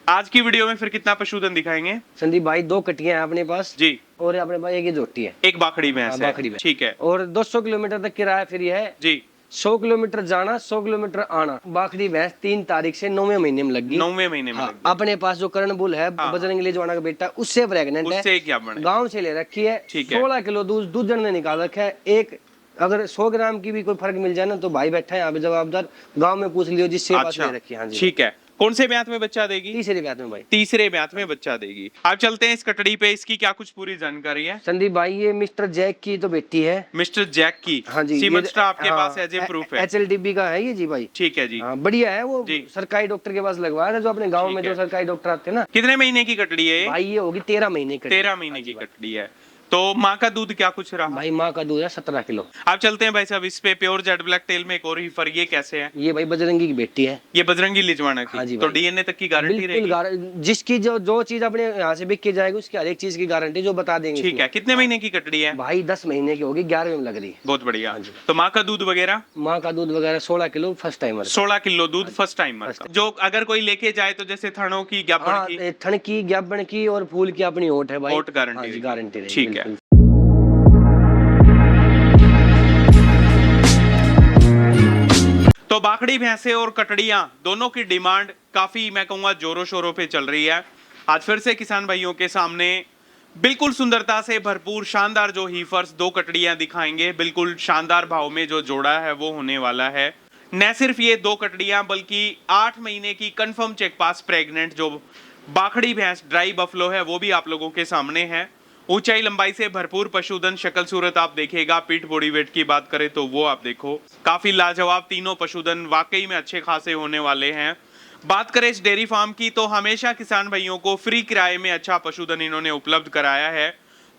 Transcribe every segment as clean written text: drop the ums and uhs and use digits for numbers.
आज की वीडियो में फिर कितना पशुधन दिखाएंगे संदीप भाई? 2 कटियां हैं अपने पास जी, और अपने पास एक ही जोटी है, एक बाखड़ी भैंस है। बाखड़ी भैंस। ठीक है और 200 किलोमीटर तक किराया फ्री है जी। 100 किलोमीटर जाना 100 किलोमीटर आना। बाखड़ी भैंस 3 तारीख से 9वें महीने में लगी। 9वें महीने में हाँ, लग गई। अपने पास जो करण बुल है हाँ। बजरंग लेजवाना का बेटा उससे प्रेग्नेंट है, उससे क्या बने? गांव से ले रखी है। ठीक है। 16 किलो दूध दूधन ने निकाल रखा है। एक अगर 100 ग्राम की भी कोई फर्क मिल जाए ना तो भाई बैठा है यहाँ पे जवाबदार, गांव में पूछ लियो जिससे पास अच्छा ले रखी है। हाँ जी, ठीक है। कौन से ब्यात में बच्चा देगी? तीसरी बात में भाई। तीसरे ब्यात में बच्चा देगी। आप चलते हैं इस कटड़ी पे, इसकी क्या कुछ पूरी जानकारी है? संदीप भाई ये मिस्टर जैक की तो बेटी है। मिस्टर जैक की? हाँ जी, सीमन ये स्टार आपके हाँ, पास एज ए प्रूफ है? HLDB का है ये जी भाई। ठीक है जी। हाँ, बढ़िया है। वो जी। सरकारी डॉक्टर के पास लगवाया था, जो अपने गांव ठीक में है। जो सरकारी डॉक्टर आते हैं ना। कितने महीने की कटड़ी है ये? भाई ये होगी 13 महीने की। 13 महीने की कटड़ी है। तो माँ का दूध क्या कुछ रहा? भाई माँ का दूध है 17 किलो। आप चलते हैं भाई साहब इस पे, प्योर जेड ब्लैक टेल में एक और हीफर, ये कैसे है? ये भाई बजरंगी की बेटी है। ये बजरंगी लिजवाना की? हाँ जी तो भाई। डीएनए तक की गारंटी बिल्कुल रहेगी? जिसकी जो चीज अपने यहाँ से बिक के जाएगी उसकी हर एक चीज की गारंटी जो बता देंगे। ठीक है। कितने महीने की कटड़ी है? भाई 10 महीने की होगी, 11वें में लग रही है। बहुत बढ़िया। हाँ जी। तो माँ का दूध वगैरह? माँ का दूध वगैरह 16 किलो फर्स्ट टाइमर। 16 किलो दूध फर्स्ट टाइम। जो अगर कोई लेके जाए तो जैसे थनों की, ज्ञापन हाँ, की? थन की, ज्ञापन की और फूल की अपनी ओट है भाई। ओट गारंटी? गारंटी रहेगी। ठीक है। बिल्कुल। तो बाखड़ी भैंसे और कटड़ियां दोनों की डिमांड काफी, मैं कहूंगा, जोरों शोरों पे चल रही है। आज फिर से किसान भाइयों के सामने बिल्कुल सुंदरता से भरपूर शानदार जो हीफर्स 2 कटड़ियां दिखाएंगे। बिल्कुल शानदार भाव में जो जोड़ा है वो होने वाला है। न सिर्फ ये 2 कटड़ियां बल्कि 8 महीने की कंफर्म चेक पास प्रेग्नेंट जो बाखड़ी भैंस ड्राई बफलो है वो भी आप लोगों के सामने है। ऊंचाई लंबाई से भरपूर पशुधन, शक्ल सूरत आप देखिएगा। पीठ बॉडी वेट की बात करें तो वो आप देखो, काफी लाजवाब तीनों पशुधन वाकई में अच्छे खासे होने वाले हैं। बात करें इस डेयरी फार्म की तो हमेशा किसान भाइयों को फ्री किराए में अच्छा पशुधन इन्होंने उपलब्ध कराया है।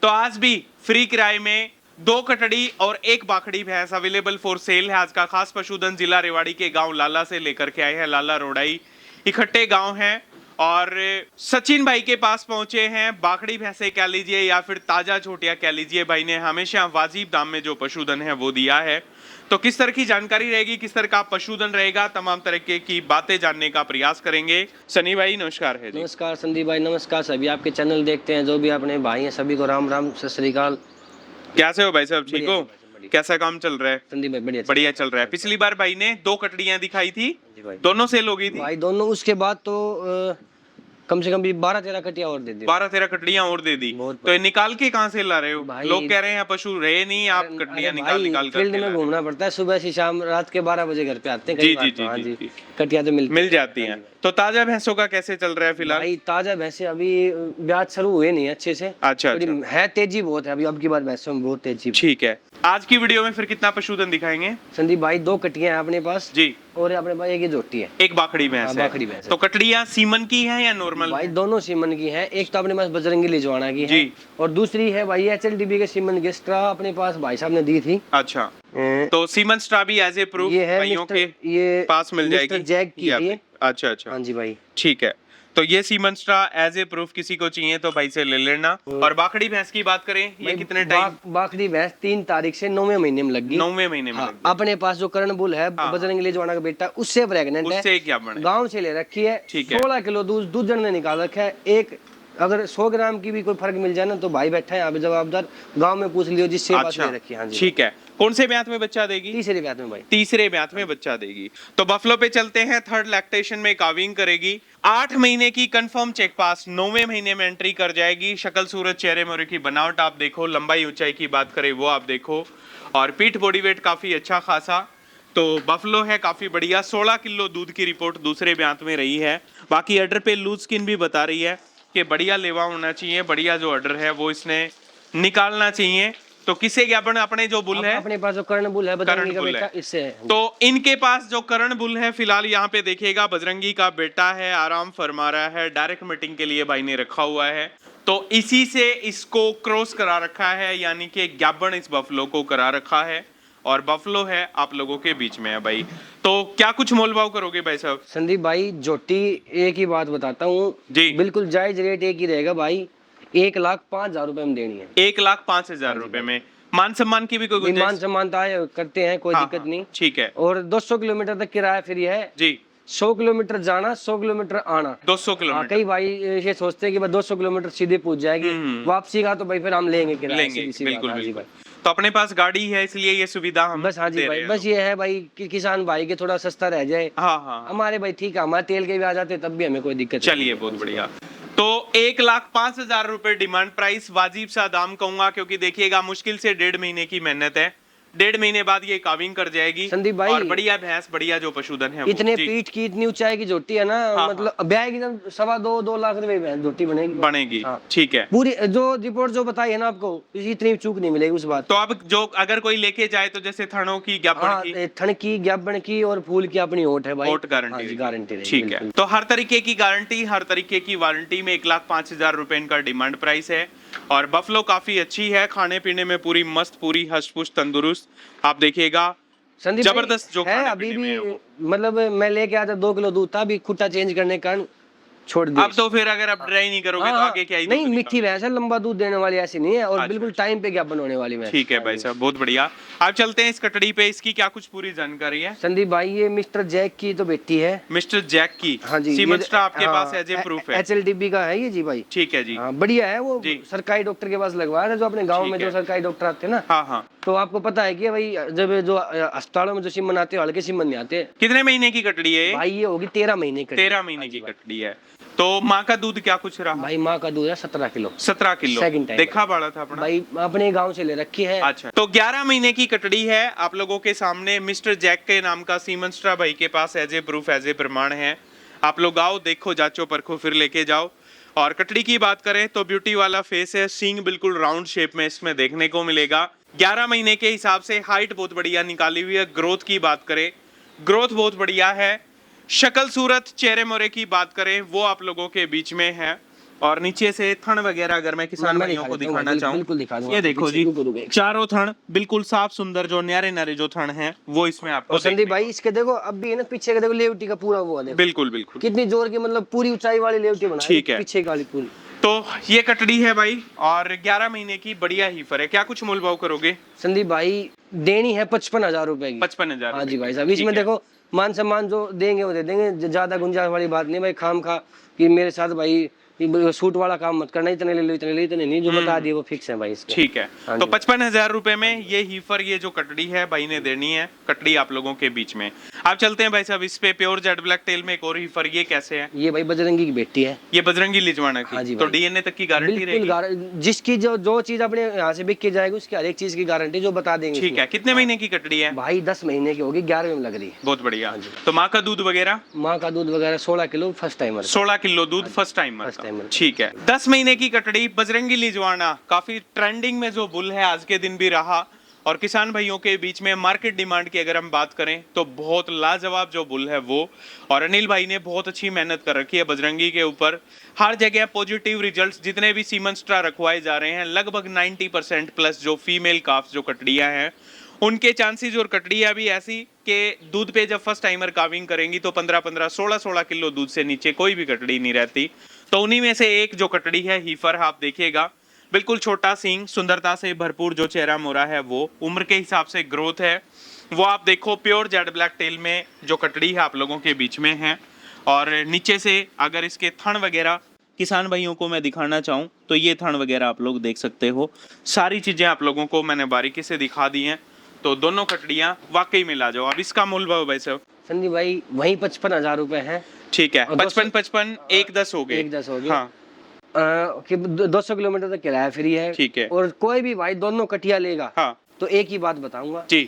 तो आज भी फ्री किराए में 2 कटड़ी और 1 बाखड़ी भैंस अवेलेबल फॉर सेल है। आज का खास पशुधन जिला रेवाड़ी के गांव लाला से लेकर के आए हैं। लाला रोडाई इकट्ठे गांव हैं और सचिन भाई के पास पहुंचे हैं। बाखड़ी भैंसे कह लीजिए या फिर ताजा छोटिया कह लीजिए, भाई ने हमेशा वाजिब दाम में जो पशुधन है वो दिया है। तो किस तरह की जानकारी रहेगी, किस तरह का पशुधन रहेगा, तमाम तरह की बातें जानने का प्रयास करेंगे। सनी भाई नमस्कार है जी। नमस्कार संदीप भाई, नमस्कार। सभी आपके चैनल देखते हैं, जो भी अपने भाई हैं सभी को राम राम, सत श्री अकाल। कैसे हो भाई साहब, ठीक हो? बढ़िया। कैसा काम चल रहा है? संदीप भाई बढ़िया बढ़िया चल रहा है। पिछली बार भाई ने 2 कटड़ियां दिखाई थी, जी भाई। दोनों सेल हो गई थी भाई दोनों, उसके बाद तो कम से कम भी 12-13 कटिया और दे दी। 12-13 कटड़ियां और दे दी। बहुत तो ये निकाल के कहाँ से ला रहे हो? भाई- लोग कह रहे हैं पशु रहे नहीं, आप कटड़ियां निकाल निकाल कर फील्ड में घूमना पड़ता है, सुबह से शाम रात के 12 बजे घर पे आते हैं। जी, कई बार जी, तो, जी, हाँ जी, जी, जी। कटिया तो मिल जाती हैं। तो ताजा भैंसों का कैसे चल रहा है फिलहाल? भाई ताजा भैंसे अभी ब्याज शुरू हुए नहीं अच्छे से। अच्छा थोड़ी अच्छा, है, तेजी बहुत है अभी, अब की बार भैंसों में बहुत तेजी। ठीक है। आज की वीडियो में फिर कितना पशुधन दिखाएंगे? संदीप भाई 2 कटियां हैं अपने पास जी, और अपने पास एक ही जोटी है। एक बाखड़ी भैंस हाँ, है। बाखड़ी भैंस है। तो कटड़ियां सीमन की हैं या नॉर्मल? भाई दोनों सीमन की हैं। एक तो अपने पास बजरंगी लिजवाना की है जी। और दूसरी है भाई HLDB के सीमन गेस्ट्रा, अपने पास भाई साहब ने दी थी। अच्छा, तो सीमन स्ट्रा भी एज ए प्रूफ ये है भाइयों के ये पास मिल मिस्टर जाएगी जैक की या है ये। फिर- अच्छा अच्छा, हाँ जी भाई। ठीक है। तो ये semen straw as a proof किसी को चाहिए तो भाई से ले लेना। और बाखड़ी भैंस की बात करें, ये भाई कितने टाइम? बाखड़ी भैंस 3 तारीख से 9वें महीने में लगी। 9वें महीने में हाँ, लग गई। अपने पास जो करण बुल है हाँ। बजरंगी लिजवाना का बेटा उससे प्रेग्नेंट है। उससे क्या बने? गांव से ले रखी है। ठीक है। 16 किलो दूध दूधन ने निकाल रखा है। एक अगर 100 ग्राम की भी कोई फर्क मिल जाए ना तो भाई बैठा है यहाँ पे जवाबदार, गांव में पूछ लियो जिससे पास अच्छा, ले रखी है। हाँ जी, ठीक है। कौन से ब्यात में बच्चा देगी? तीसरी बात में भाई। तीसरे ब्यात में बच्चा देगी। तो बफलो पे चलते हैं। 3rd लैक्टेशन में काविंग करेगी। 8 महीने की कंफर्म चेक पास, 9वें महीने में एंट्री कर जाएगी। शक्ल सूरत, चेहरे मोहरे की बनावट आप देखो, लंबाई ऊंचाई की बात करें वो आप देखो, और पीठ बॉडी वेट काफी अच्छा खासा। तो बफलो है काफी बढ़िया। 16 किलो दूध की रिपोर्ट दूसरे ब्यात में रही है। बाकी अडर पे लूज स्किन भी बता रही है कि बढ़िया लेवा होना चाहिए, बढ़िया जो अडर है वो इसने निकालना चाहिए। तो किसे ज्ञापन, अपने जो बुल है, अपने पास जो कर्ण बुल है बजरंगी का बुल बेटा, है। इससे है। तो इनके पास जो करण बुल है फिलहाल यहाँ पे देखिएगा, बजरंगी का बेटा है, आराम फरमा रहा है, डायरेक्ट मीटिंग के लिए भाई ने रखा हुआ है। तो इसी से इसको क्रॉस करा रखा है, यानी कि ज्ञापन इस बफलो को करा रखा है। और बफलो है आप लोगों के बीच में है भाई। तो क्या कुछ मोल भाव करोगे भाई साहब? संदीप भाई जोटी एक ही बात बताता हूँ जी, बिल्कुल जायज रेट एक ही रहेगा भाई। 1,05,000 रुपए में देनी है। 1,05,000 रुपए में मान सम्मान की भी कोई मान गुंजाइश? सम्मान तो आए करते हैं, कोई हाँ, दिक्कत नहीं। ठीक है। और 200 किलोमीटर तक किराया फ्री है जी, 100 किलोमीटर जाना, 100 किलोमीटर आना। 200 हाँ, किलोमीटर कई भाई ये सोचते हैं कि भाई 200 किलोमीटर सीधे पूछ जाएगी, वापसी का तो भाई फिर हम लेंगे किराया, लेंगे, सीधी सी बात। बिल्कुल हाँ जी बिल्कुल। भाई। तो अपने पास गाड़ी है इसलिए ये सुविधा हम बस हाँ जी दे भाई, रहे हैं बस लोग। ये है भाई कि किसान भाई के थोड़ा सस्ता रह जाए। हाँ हाँ, हमारे भाई ठीक है, हमारे तेल के भी आ जाते तब भी हमें कोई दिक्कत नहीं चलिए है। बहुत बढ़िया। तो 1,05,000 रुपए डिमांड प्राइस, वाजिब सा दाम कहूंगा, क्योंकि देखिएगा मुश्किल से 1.5 महीने की मेहनत है। 1.5 महीने बाद ये काविंग कर जाएगी संदीप भाई, और बढ़िया भैंस, बढ़िया जो पशुधन है वो। इतने जी, पीठ की इतनी ऊंचाई की झोटी है ना, हाँ, मतलब ब्याह की जब 2.25-2 लाख रुपए में झोटी बनेगी। बनेगी, हाँ। ठीक है। पूरी जो रिपोर्ट जो बताई है ना आपको, इतनी चूक नहीं मिलेगी उस बात। तो अब जो अगर कोई लेके जाए तो जैसे थनों की, ज्ञापन हाँ, की, थन की, ज्ञापन की और फूल की अपनी ओट है भाई। वोट गारंटी हाँ जी, रहेगी। गारंटी रहेगी, ठीक है। बिल्कुल। तो हर तरीके की गारंटी, हर तरीके की वारंटी में 1,05,000 रुपए इनका डिमांड प्राइस है। और बफलो काफी अच्छी है, खाने पीने में पूरी मस्त, पूरी हष्ट-पुष्ट, तंदुरुस्त। आप देखिएगा संदीप जबरदस्त जो भाई है खाने अभी पीने में है भी, वो। मतलब मैं लेके आया था 2 किलो दूध था, अभी खुट्टा चेंज करने का कारण छोड़ दिया। अब तो फिर अगर आप ड्राई नहीं करोगे हाँ तो हाँ, आगे क्या ही नहीं दूध मीठी निकालोगे? भैंस है, लंबा दूध देने वाली ऐसी नहीं है, और अच्छा, बिल्कुल अच्छा। टाइम पे ज्ञापन होने वाली भैंस। ठीक है भाई साहब, बहुत बढ़िया। आप चलते हैं इस कटड़ी पे, इसकी क्या कुछ पूरी जानकारी है? संदीप भाई ये मिस्टर जैक की तो बेटी है। मिस्टर जैक की। हाँ जी, सीमन स्टार आपके पास एज ए हाँ, प्रूफ है? HLDB का है ये जी भाई। ठीक है जी। हाँ, बढ़िया है वो, जी। सरकारी डॉक्टर के पास लगवाया था, जो अपने गांव ठीक में जो है। सरकारी डॉक्टर आते हैं ना, हाँ हाँ। तो आपको पता है कि भाई जब जो अस्पतालों में जो सीमन आते हैं, हल्के सीमन नहीं आते कितने महीने की कटड़ी है ये? भाई, ये होगी 13 महीने की। 13 महीने की कटड़ी है। तो माँ का दूध क्या कुछ रहा? भाई माँ का दूध है 17 किलो। 17 किलो। Second time। देखा पड़ा था अपना? भाई अपने गांव से ले रखी है। अच्छा, तो 11 महीने की कटड़ी है आप लोगों के सामने, मिस्टर जैक के नाम का सीमंस्ट्रा भाई के पास as a proof, as a प्रमाण है। आप लोग आओ, देखो, जांचो परखो, फिर लेके जाओ। और कटड़ी की बात करें तो ब्यूटी वाला फेस है, सींग बिल्कुल राउंड शेप में इसमें देखने को मिलेगा। 11 महीने के हिसाब से हाइट बहुत बढ़िया निकाली हुई है। ग्रोथ की बात करें, ग्रोथ बहुत बढ़िया है। शक्ल सूरत, चेहरे मोरे की बात करें, वो आप लोगों के बीच में है। और नीचे से थन वगैरह अगर मैं किसान मैं भाइयों को दिखा देता हूँ, दिखाना चाहूँ, बिल्कुल दिखा दूंगा। ये देखो जी, रुको, रुको। चारों थन बिल्कुल साफ सुंदर, जो न्यारे न्यारे जो थन हैं वो इसमें आपको और संदीप देखने भाई इसके देखो अब भी है ना, पीछे का देखो लेवटी का पूरा वो है, को- देखो बिल्कुल बिल्कुल। कितनी जोर की, मतलब पूरी ऊंचाई वाली लेवटी बनाई ठीक है। पीछे वाली पूरी। तो ये कटड़ी है भाई, और 11 महीने की बढ़िया ही फर है। क्या कुछ मोल भाव करोगे? संदीप भाई देनी है 55,000 रुपए की। 55,000। हाँ जी भाई साहब, इसमें देखो मान सम्मान जो देंगे वो दे देंगे, ज्यादा गुंजाइश वाली बात नहीं भाई, खाम खा कि मेरे साथ भाई सूट वाला काम मत करना, इतने ले लो, इतने ले लो, इतने नहीं, जो बता दिए वो फिक्स है भाई इसके। ठीक है। हाँ तो जी। 55,000 रुपए में ये हीफर, ये जो कटड़ी है भाई ने देनी है, कटड़ी आप लोगों के बीच में। आप चलते हैं भाई साहब इस पे, प्योर जेड ब्लैक टेल में एक और हीफर, ये कैसे है? ये भाई बजरंगी की बेटी है। ये बजरंगी लिजवाना की। हाँ जी तो भाई। DNA तक की गारंटी बिल्कुल रहेगी? जिसकी जो जो चीज अपने यहाँ से बिक के जाएगी उसकी हर एक चीज की गारंटी जो बता देंगे ठीक है। इसमें। कितने महीने की कटड़ी है? भाई 10 महीने की होगी, 11वें में लग रही है। बहुत बढ़िया। हाँ जी। तो माँ का दूध वगैरह? माँ का दूध वगैरह 16 किलो फर्स्ट टाइमर। 16 किलो दूध फर्स्ट टाइम। First timer। ठीक है। 10 महीने की कटड़ी, बजरंगी लिजवाना, काफी ट्रेंडिंग में जो बुल है, आज के दिन भी रहा। और किसान भाइयों के बीच में मार्केट डिमांड की अगर हम बात करें तो बहुत लाजवाब जो बुल है वो। और अनिल भाई ने बहुत अच्छी मेहनत कर रखी है बजरंगी के ऊपर। हर जगह पॉजिटिव रिजल्ट्स, जितने भी सीमन स्ट्रा रखवाए जा रहे हैं, लगभग 90% प्लस जो फीमेल काफ जो कटड़ियां हैं, उनके चांसेस, और कटड़ियां भी ऐसी कि दूध पे जब फर्स्ट टाइमर काविंग करेंगी तो 15-15, 16-16 किलो दूध से नीचे कोई भी कटड़ी नहीं रहती। तो उन्हीं में से एक जो कटड़ी है हीफर, आप देखिएगा, बिल्कुल छोटा सींग, सुंदरता से भरपूर जो चेहरा मोरा है वो, उम्र के हिसाब से ग्रोथ है वो। आप देखो प्योर जेड ब्लैक टेल में जो कटड़ी है आप लोगों के बीच में है। और नीचे से अगर इसके थन वगैरह किसान भाइयों को मैं दिखाना चाहूँ तो ये थन वगैरह आप लोग देख सकते हो। सारी चीजें आप लोगों को मैंने बारीकी से दिखा दी हैं। तो दोनों कटड़ियां वाकई में ला जाओ। अब इसका मूल भाव भाई साहब? संदीप भाई वही 55,000 रुपए है। ठीक है। और 55 एक 10 हो गए। 1-10 हो गए। हाँ कि 200 किलोमीटर तक किराया फ्री है। ठीक है। और कोई भी भाई दोनों कटिया लेगा हाँ तो एक ही बात बताऊंगा जी,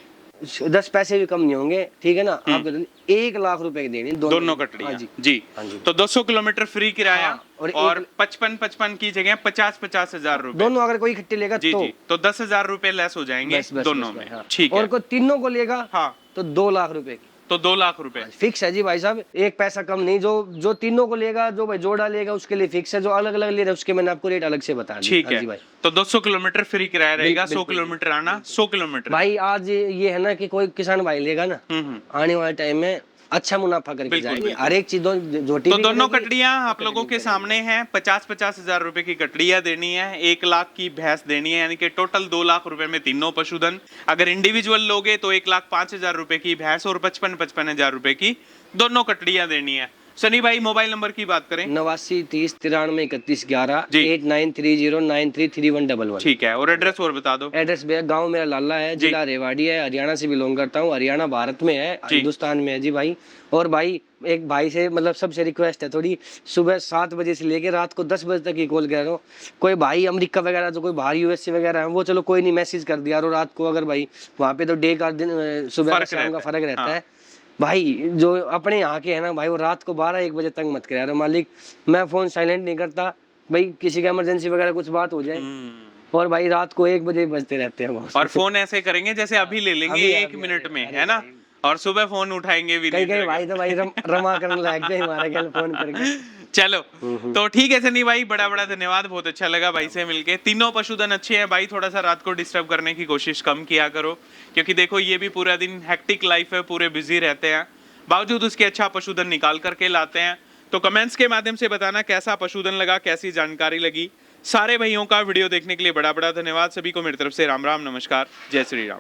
10 पैसे भी कम नहीं होंगे, ठीक है ना। आप 1 लाख रुपए की देनी दोनों कटड़ियां। हाँ जी। जी। हाँ जी। तो 200 किलोमीटर फ्री किराया। हाँ, और और 55 की जगह 50 हजार रुपए। दोनों अगर कोई इकट्ठे लेगा जी तो जी, तो 10,000 रुपए लेस हो जाएंगे बस, बस, दोनों बस, में। हाँ। ठीक और है। कोई तीनों को लेगा हाँ तो 2 लाख रुपए की तो 2 लाख रुपए। फिक्स है जी भाई साहब, एक पैसा कम नहीं। जो तीनों को लेगा, जो भाई जोड़ा लेगा उसके लिए फिक्स है, जो अलग अलग ले रहा है उसके मैंने आपको रेट अलग से बता दिया। ठीक हाँ है। जी भाई। तो 200 किलोमीटर फ्री किराया रहेगा, 100 बिल्कुल। किलोमीटर आना, 100 किलोमीटर। भाई आज ये है ना कि कोई किसान भाई लेगा ना, आने वाले टाइम में अच्छा मुनाफा करके बिल्कुल, जाएगी। बिल्कुल। हर एक चीज झोटी तो भी दोनों करेगी, कटड़ियां आप लोगों के सामने हैं। 50-50 हजार रुपए की कटड़ियां देनी है, 1 लाख की भैंस देनी है, यानी कि टोटल 2 लाख रुपए में तीनों पशुधन। अगर इंडिविजुअल लोगे तो 1,05,000 रुपए की भैंस और 55-55 हजार रुपए की दोनों कटड़ियां देनी है। सनी भाई मोबाइल नंबर की बात करें। 89 30 93 31 11 जी 8930933111। ठीक है, और एड्रेस और बता दो। एड्रेस भैया गांव मेरा लाला है, जी जिला रेवाड़ी है, हरियाणा से बिलोंग करता हूँ। हरियाणा भारत में है, जी हिंदुस्तान में है जी भाई। और भाई एक भाई से मतलब सबसे रिक्वेस्ट है थोड़ी, सुबह 7 बजे से लेके रात को 10 बजे तक ही कॉल कर रहा हूँ। कोई भाई अमेरिका वगैरह तो कोई बाहर यूएसए वगैरह है, वो चलो कोई नहीं, मैसेज कर दिया। और रात को अगर भाई वहाँ पे तो डे का दिन सुबह का फर्क शाम का रहता है। फर्क रहता हाँ। है भाई। जो अपने यहाँ के है ना भाई, वो रात को 12-1 बजे तक मत करा मालिक। मैं फोन साइलेंट नहीं करता भाई, किसी का इमरजेंसी वगैरह कुछ बात हो जाए। और भाई रात को 1 बजे बजते रहते हैं वो। और फोन ऐसे करेंगे जैसे अभी ले लेंगे अभी 1 मिनट में, है ना, और सुबह फोन उठाएंगे भी कई नहीं। कई भाई तो भाई रमा करने लग गए हमारे ख्याल फोन करके। चलो तो ठीक है सनी भाई, बड़ा बड़ा धन्यवाद, बहुत अच्छा लगा भाई से मिलके। तीनों पशुधन अच्छे हैं भाई, थोड़ा सा रात को डिस्टर्ब करने की कोशिश कम किया करो, क्योंकि देखो ये भी पूरा दिन हेक्टिक लाइफ है, पूरे बिजी रहते हैं, बावजूद उसके अच्छा पशुधन निकाल करके लाते हैं। तो कमेंट्स के माध्यम से बताना कैसा पशुधन लगा, कैसी जानकारी लगी। सारे भाइयों का वीडियो देखने के लिए बड़ा बड़ा धन्यवाद। सभी को मेरी तरफ से राम राम, नमस्कार, जय श्री राम।